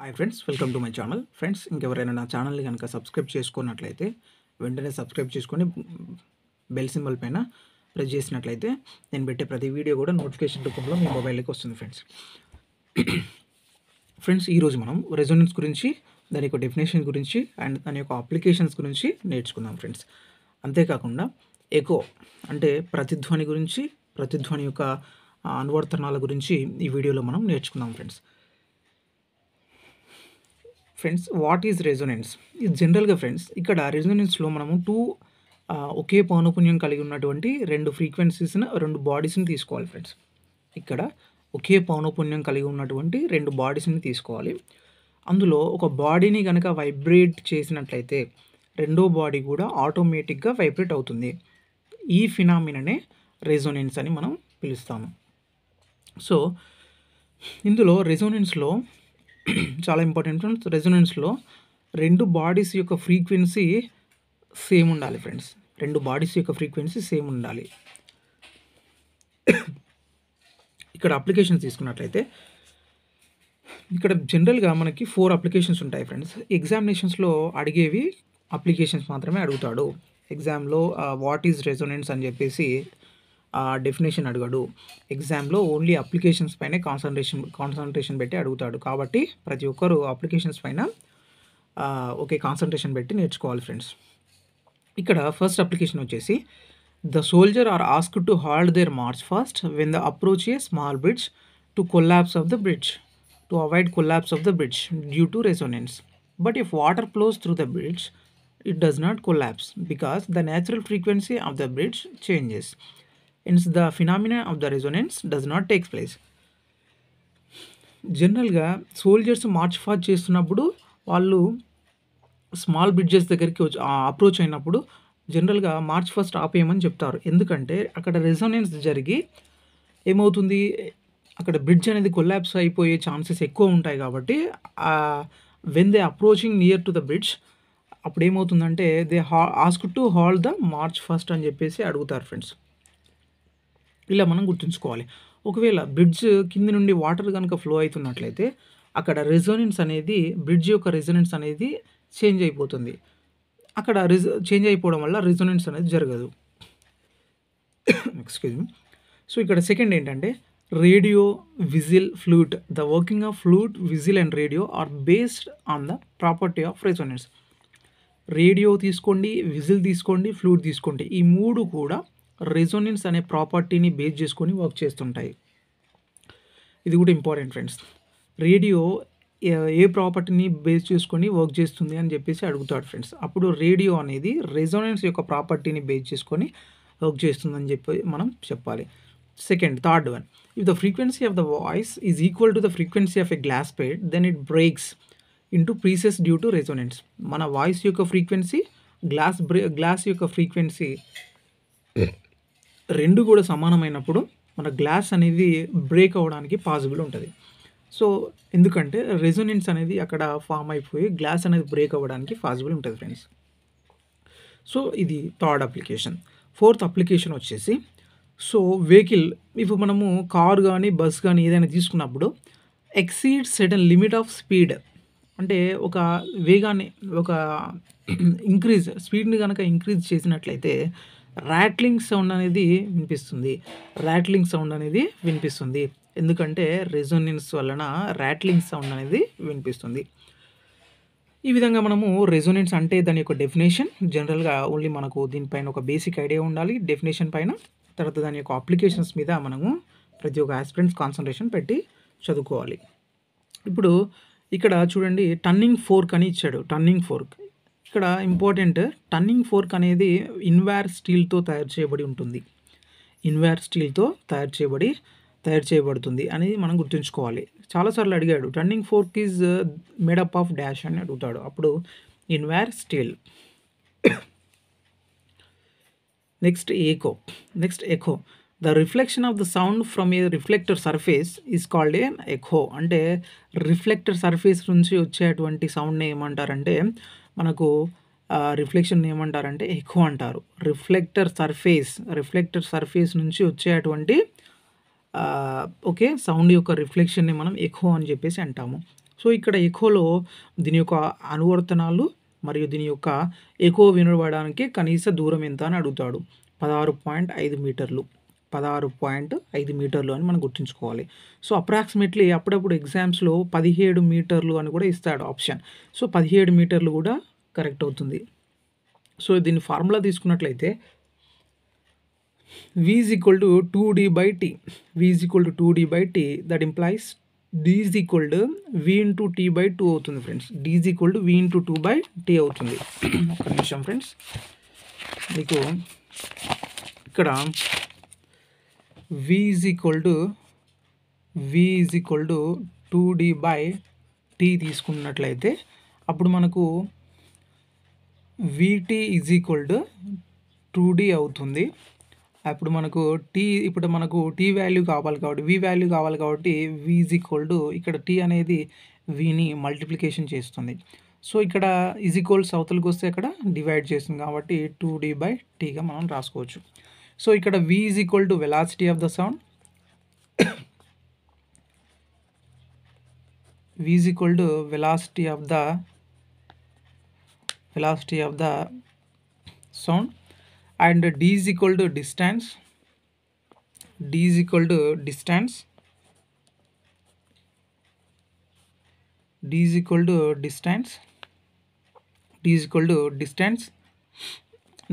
Hi friends, welcome to my channel. Friends, ఇంకెవరైనా నా ఛానల్ని కనుక సబ్స్క్రైబ్ చేసుకున్నట్లయితే వెంటనే సబ్స్క్రైబ్ చేసుకొని బెల్ సింబల్ పైన ప్రెస్ చేసినట్లయితే నేను పెట్టే ప్రతి వీడియో కూడా నోటిఫికేషన్ రూపంలో మీ మొబైల్కి వస్తుంది. ఫ్రెండ్స్ ఈరోజు మనం రెజొనెన్స్ గురించి, దాని యొక్క డెఫినేషన్ గురించి అండ్ దాని యొక్క అప్లికేషన్స్ గురించి నేర్చుకుందాం ఫ్రెండ్స్. అంతేకాకుండా ఎకో అంటే ప్రతిధ్వని గురించి, ప్రతిధ్వని యొక్క అనువర్తనాల గురించి ఈ వీడియోలో మనం నేర్చుకుందాం ఫ్రెండ్స్, వాట్ ఈజ్ రెజొనెన్స్? ఇది జనరల్గా ఫ్రెండ్స్, ఇక్కడ రెజొనెన్స్లో మనము ఒకే పౌనఃపున్యం కలిగి ఉన్నటువంటి రెండు బాడీస్ని తీసుకోవాలి ఫ్రెండ్స్. ఇక్కడ ఒకే పౌనఃపున్యం కలిగి ఉన్నటువంటి రెండు బాడీస్ని తీసుకోవాలి. అందులో ఒక బాడీని కనుక వైబ్రేట్ చేసినట్లయితే రెండో బాడీ కూడా ఆటోమేటిక్గా వైబ్రేట్ అవుతుంది. ఈ ఫినామిననే రెజొనెన్స్ అని మనం పిలుస్తాము. సో ఇందులో రెజొనెన్స్లో చాలా ఇంపార్టెంట్ ఫ్రెండ్స్. రెజొనెన్స్లో రెండు బాడీస్ యొక్క ఫ్రీక్వెన్సీ సేమ్ ఉండాలి ఫ్రెండ్స్. రెండు బాడీస్ యొక్క ఫ్రీక్వెన్సీ సేమ్ ఉండాలి. ఇక్కడ అప్లికేషన్స్ తీసుకున్నట్లయితే ఇక్కడ జనరల్గా మనకి 4 అప్లికేషన్స్ ఉంటాయి ఫ్రెండ్స్. ఎగ్జామినేషన్స్లో అడిగేవి అప్లికేషన్స్ మాత్రమే అడుగుతాడు. ఎగ్జామ్లో వాట్ ఈజ్ రెజొనెన్స్ అని చెప్పేసి డెఫినేషన్ అడగడు. ఎగ్జామ్లో ఓన్లీ అప్లికేషన్స్ పైనే కాన్సన్ట్రేషన్ పెట్టి అడుగుతాడు. కాబట్టి ప్రతి ఒక్కరు అప్లికేషన్స్ పైన ఒకే కాన్సన్ట్రేషన్ పెట్టి నేర్చుకోవాలి ఫ్రెండ్స్. ఇక్కడ ఫస్ట్ అప్లికేషన్ వచ్చేసి the soldier are asked to halt their march fast when the approach a small bridge to collapse of the bridge to avoid collapse of the bridge due to resonance. But if water flows through the bridge it does not collapse because the natural frequency of the bridge changes. Hence the phenomena of the resonance does not take place. జనరల్గా soldiers March fast చేస్తున్నప్పుడు వాళ్ళు small bridges దగ్గరికి approach అయినప్పుడు జనరల్గా March fast ఆపేయమని చెప్తారు. ఎందుకంటే అక్కడ resonance జరిగి ఏమవుతుంది, అక్కడ బ్రిడ్జ్ అనేది కొలాప్స్ అయిపోయే ఛాన్సెస్ ఎక్కువ ఉంటాయి. కాబట్టి when they approaching near to the bridge అప్పుడు ఏమవుతుందంటే they ask to halt the march first అని చెప్పేసి అడుగుతారు ఫ్రెండ్స్. ఇలా మనం గుర్తుంచుకోవాలి. ఒకవేళ బ్రిడ్జ్ కింది నుండి వాటర్ కనుక ఫ్లో అవుతున్నట్లయితే అక్కడ రెజొనెన్స్ అనేది, బ్రిడ్జ్ యొక్క రెజొనెన్స్ అనేది చేంజ్ అయిపోతుంది. అక్కడ చేంజ్ అయిపోవడం వల్ల రెజొనెన్స్ అనేది జరగదు. Excuse me. సో ఇక్కడ సెకండ్ ఏంటంటే radio, whistle, flute. The working of flute, whistle and radio are based on the property of resonance. Radio తీసుకోండి, విజిల్ తీసుకోండి, ఫ్లూట్ తీసుకోండి, ఈ మూడు కూడా రెజొనెన్స్ అనే ప్రాపర్టీని బేస్ చేసుకొని వర్క్ చేస్తుంటాయి. ఇది కూడా ఇంపార్టెంట్ ఫ్రెండ్స్. రేడియో ఏ ప్రాపర్టీని బేస్ చేసుకొని వర్క్ చేస్తుంది అని చెప్పేసి అడుగుతాడు ఫ్రెండ్స్. అప్పుడు రేడియో అనేది రెజొనెన్స్ యొక్క ప్రాపర్టీని బేస్ చేసుకొని వర్క్ చేస్తుందని చెప్పి మనం చెప్పాలి. Third one, if the frequency of the voice is equal to the frequency of a glass plate then it breaks into pieces due to resonance. మన వాయిస్ యొక్క ఫ్రీక్వెన్సీ, గ్లాస్ యొక్క ఫ్రీక్వెన్సీ రెండు కూడా సమానమైనప్పుడు మన గ్లాస్ అనేది బ్రేక్ అవ్వడానికి possible ఉంటుంది. సో ఎందుకంటే రెజొనెన్స్ అనేది అక్కడ ఫామ్ అయిపోయి గ్లాస్ అనేది బ్రేక్ అవ్వడానికి పాసిబుల్ ఉంటుంది ఫ్రెండ్స్. సో ఇది థర్డ్ అప్లికేషన్. ఫోర్త్ అప్లికేషన్ వచ్చేసి వెహికల్, ఇప్పుడు మనము కార్ కానీ బస్ కానీ ఏదైనా తీసుకున్నప్పుడు exceed certain limit of speed, అంటే ఒక వేగాన్ని, ఒక స్పీడ్ని కనుక ఇంక్రీజ్ చేసినట్లయితే ర్యాట్లింగ్ సౌండ్ అనేది వినిపిస్తుంది. ఎందుకంటే రెజొనెన్స్ వలన ర్యాట్లింగ్ సౌండ్ అనేది వినిపిస్తుంది. ఈ విధంగా మనము రెజొనెన్స్ అంటే దాని యొక్క డెఫినేషన్, జనరల్గా ఓన్లీ మనకు దీనిపైన ఒక బేసిక్ ఐడియా ఉండాలి డెఫినేషన్ పైన. తర్వాత దాని యొక్క అప్లికేషన్స్ మీద మనము ప్రతి ఒక్క ఆస్పిరెంట్స్ కాన్సన్ట్రేషన్ పెట్టి చదువుకోవాలి. ఇప్పుడు ఇక్కడ చూడండి, టర్నింగ్ ఫోర్క్ అని ఇచ్చాడు. టర్నింగ్ ఫోర్క్ ఇక్కడ ఇంపార్టెంట్. టర్నింగ్ ఫోర్క్ అనేది ఇన్వార్ స్టీల్తో తయారు చేయబడుతుంది అనేది మనం గుర్తుంచుకోవాలి. చాలాసార్లు అడిగాడు, turning fork is made up of dash అని అడుగుతాడు. అప్పుడు invar steel. Next echo. The reflection of the sound from a reflector surface is called a echo. అంటే రిఫ్లెక్టర్ సర్ఫేస్ నుంచి వచ్చేటువంటి సౌండ్ని ఏమంటారంటే, మనకు రిఫ్లెక్షన్ ఏమంటారంటే ఎకో అంటారు. రిఫ్లెక్టర్ సర్ఫేస్ నుంచి వచ్చేటువంటి సౌండ్ యొక్క రిఫ్లెక్షన్ని మనం ఎకో అని చెప్పేసి అంటాము. సో ఇక్కడ ఎకోలో దీని యొక్క అనువర్తనాలు మరియు దీని యొక్క ఎకో వినబడడానికి కనీస దూరం ఎంత అని అడుగుతాడు. 16.5 మీటర్లు, 16.5 మీటర్లు అని మనం గుర్తుంచుకోవాలి. సో అప్రాక్సిమేట్లీ అప్పుడప్పుడు ఎగ్జామ్స్లో 17 మీటర్లు అని కూడా ఇస్తాడు ఆప్షన్. సో 17 మీటర్లు కూడా కరెక్ట్ అవుతుంది. సో దీని ఫార్ములా తీసుకున్నట్లయితే v is equal to 2d/t. v is equal to 2d/t. that implies d is equal to v into t/2 అవుతుంది friends. d is equal to v into 2/t అవుతుంది. ఒక నిమిషం friends, మీకు ఇక్కడ v is equal to 2d/t తీసుకున్నట్లయితే అప్పుడు మనకు vt is equal to 2d అవుతుంది. అప్పుడు మనకు టీ వాల్యూ కావాలి కాబట్టి v వాల్యూ కావాలి కాబట్టి v is equal to ఇక్కడ t అనేది vని మల్టిప్లికేషన్ చేస్తుంది. సో ఇక్కడ ఈజ్ ఈక్వల్స్ అవతలకి వస్తే అక్కడ డివైడ్ చేస్తుంది కాబట్టి 2d/tగా మనం రాసుకోవచ్చు. సో ఇక్కడ v is equal to velocity of the sound, v is equal to velocity of the sound, and d is equal to distance, d is equal to distance, d is equal to distance, d is equal to distance.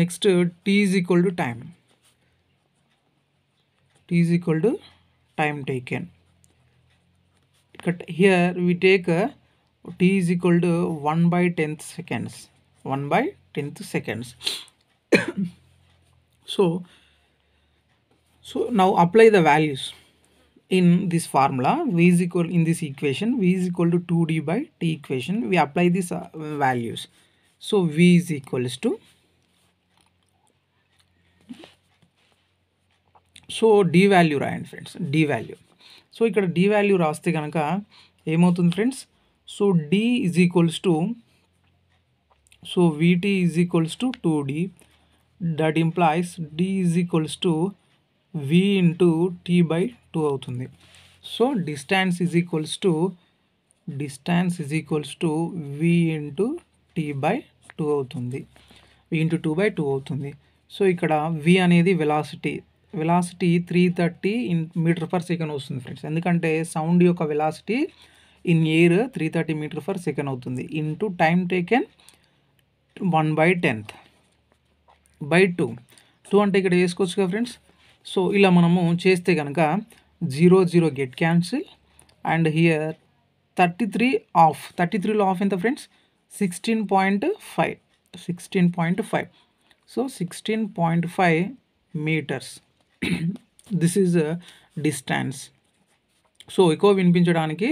Next t is equal to time, t is equal to time taken. Here we take t is equal to 1/10 seconds, 1/10 seconds. So now apply the values in this formula. V is equal, in this equation v is equal to 2d/t equation, we apply these values. So v is equals to, so d value రాయండి friends, d value. So ఇక్కడ d value రాస్తే కనుక ఏమవుతుంది friends, so d is equals to, so vt is equals to 2d. that implies d is equals to v into t/2 అవుతుంది. So distance is equals to v into t/2 అవుతుంది, v into 2/2 అవుతుంది. So ఇక్కడ v అనేది velocity 330 metre per second వస్తుంది friends. ఎందుకంటే sound యొక్క velocity in air 330 metre per second అవుతుంది. Into time taken 1/10/2. 2 అంటే ఇక్కడ వేసుకోవచ్చు కదా ఫ్రెండ్స్. సో ఇలా మనము చేస్తే కనుక 0 get cancel, and here 33 half, 33లో ఆఫ్ ఎంత friends, 16.5. So 16.5 meters. This is distance. So ఎక్కువ వినిపించడానికి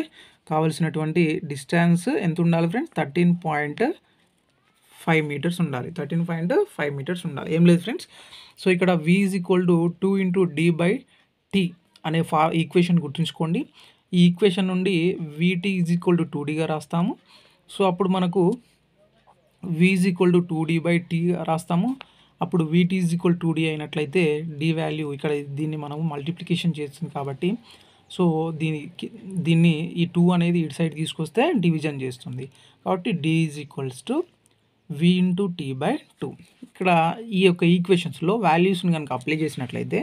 కావలసినటువంటి డిస్టెన్స్ ఎంత ఉండాలి ఫ్రెండ్స్, 13.5 మీటర్స్ ఉండాలి, 13.5 మీటర్స్ ఉండాలి. ఏం లేదు ఫ్రెండ్స్. సో ఇక్కడ v is equal to 2 into d/t అనే ఈక్వేషన్ గుర్తుంచుకోండి. ఈ ఈక్వేషన్ నుండి vt is equal to 2dగా రాస్తాము. సో అప్పుడు మనకు v is equal to 2d/t రాస్తాము. అప్పుడు vt is equal to 2d అయినట్లయితే d వాల్యూ ఇక్కడ దీన్ని మనము మల్టిప్లికేషన్ చేస్తుంది కాబట్టి, సో దీన్ని ఈ 2 అనేది ఇటు సైడ్ తీసుకొస్తే డివిజన్ చేస్తుంది కాబట్టి d is equals to v into t/2. ఇక్కడ ఈ యొక్క ఈక్వేషన్స్లో వాల్యూస్ని కనుక అప్లై చేసినట్లయితే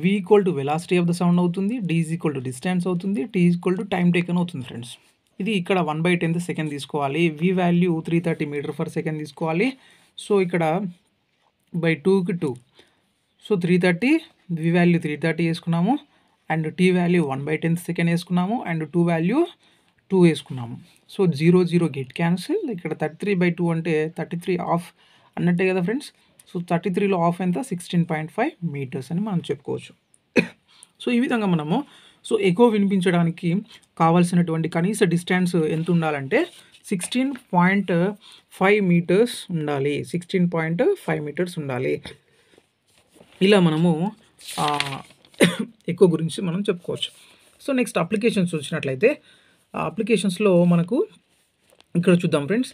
v equal to velocity of the sound అవుతుంది, d is equal to distance అవుతుంది, t is equal to time taken అవుతుంది ఫ్రెండ్స్. ఇది ఇక్కడ 1/10 సెకండ్ తీసుకోవాలి, v value 330 metre per second తీసుకోవాలి. సో ఇక్కడ బై 2కి 2, సో 330, v వాల్యూ 330 వేసుకున్నాము, అండ్ t వాల్యూ 1/10 సెకండ్ వేసుకున్నాము, అండ్ 2 వాల్యూ 2 వేసుకున్నాము. So 0 get cancel. ఇక్కడ 33/2 అంటే 33 ఆఫ్ అన్నట్టే కదా ఫ్రెండ్స్. సో 33లో ఆఫ్ ఎంత, 16.5 మీటర్స్ అని మనం చెప్పుకోవచ్చు. సో ఈ విధంగా మనము సో ఎక్కువ వినిపించడానికి కావాల్సినటువంటి కనీస డిస్టెన్స్ ఎంత ఉండాలంటే 16.5 మీటర్స్ ఉండాలి, 16.5 మీటర్స్ ఉండాలి. ఇలా మనము ఎక్కువ గురించి మనం చెప్పుకోవచ్చు. సో నెక్స్ట్ అప్లికేషన్స్ వచ్చినట్లయితే అప్లికేషన్స్లో మనకు ఇక్కడ చూద్దాం friends.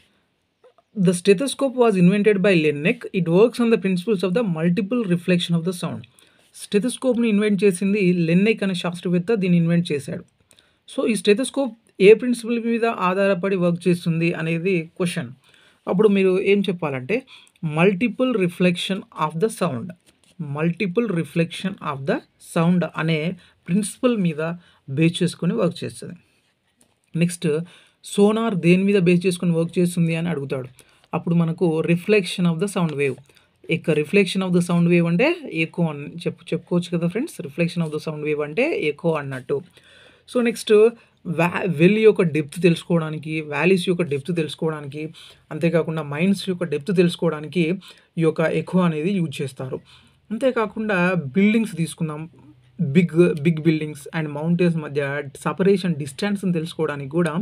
The stethoscope was invented by Lenneck. It works on the principles of the multiple reflection of the sound. స్టెథోస్కోప్ని ఇన్వెంట్ చేసింది లెన్నెక్ అనే శాస్త్రవేత్త, దీన్ని ఇన్వెంట్ చేశాడు. సో ఈ స్టెథోస్కోప్ ఏ ప్రిన్సిపల్ మీద ఆధారపడి వర్క్ చేస్తుంది అనేది క్వశ్చన్. అప్పుడు మీరు ఏం చెప్పాలంటే multiple reflection of the sound. Multiple reflection of the sound అనే ప్రిన్సిపల్ మీద బేస్ చేసుకొని వర్క్ చేస్తుంది. నెక్స్ట్ సోనార్ దేని మీద బేస్ చేసుకొని వర్క్ చేస్తుంది అని అడుగుతాడు. అప్పుడు మనకు reflection of the sound wave. ఇక reflection of the sound wave అంటే ఎకో అని చెప్పుకోవచ్చు కదా friends. Reflection of the sound wave అంటే ఎకో అన్నట్టు. సో నెక్స్ట్ వెల్ యొక్క డెప్త్ తెలుసుకోవడానికి, వ్యాలీస్ యొక్క డెప్త్ తెలుసుకోవడానికి, అంతేకాకుండా మైన్స్ యొక్క డెప్త్ తెలుసుకోవడానికి ఈ యొక్క ఎకో అనేది యూజ్ చేస్తారు. అంతేకాకుండా బిల్డింగ్స్ తీసుకుందాం. బిగ్ బిల్డింగ్స్ అండ్ మౌంటైన్స్ మధ్య సపరేషన్ డిస్టెన్స్ని తెలుసుకోవడానికి కూడా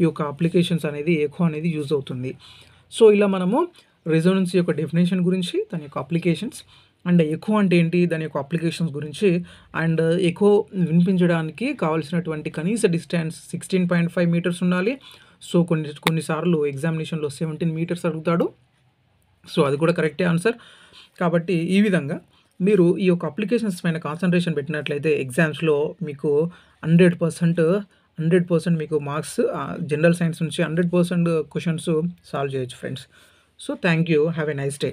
ఈ యొక్క అప్లికేషన్స్ అనేది ఎకో అనేది యూజ్ అవుతుంది. సో ఇలా మనము రెజోనెన్స్ యొక్క డెఫినేషన్ గురించి, దాని యొక్క అప్లికేషన్స్ అండ్ ఎకో అంటే ఏంటి, దాని యొక్క అప్లికేషన్స్ గురించి, అండ్ ఎకో వినిపించడానికి కావాల్సినటువంటి కనీస డిస్టెన్స్ 16.5 మీటర్స్ ఉండాలి. సో కొన్నిసార్లు ఎగ్జామినేషన్లో 17 మీటర్స్ అడుగుతాడు. సో అది కూడా కరెక్టే ఆన్సర్. కాబట్టి ఈ విధంగా మీరు ఈ యొక్క అప్లికేషన్స్ పైన కాన్సన్ట్రేషన్ పెట్టినట్లయితే ఎగ్జామ్స్లో మీకు 100% మీకు మార్క్స్ జనరల్ సైన్స్ నుంచి 100% క్వశ్చన్స్ సాల్వ్ చేయొచ్చు friends. So thank you. Have a nice day.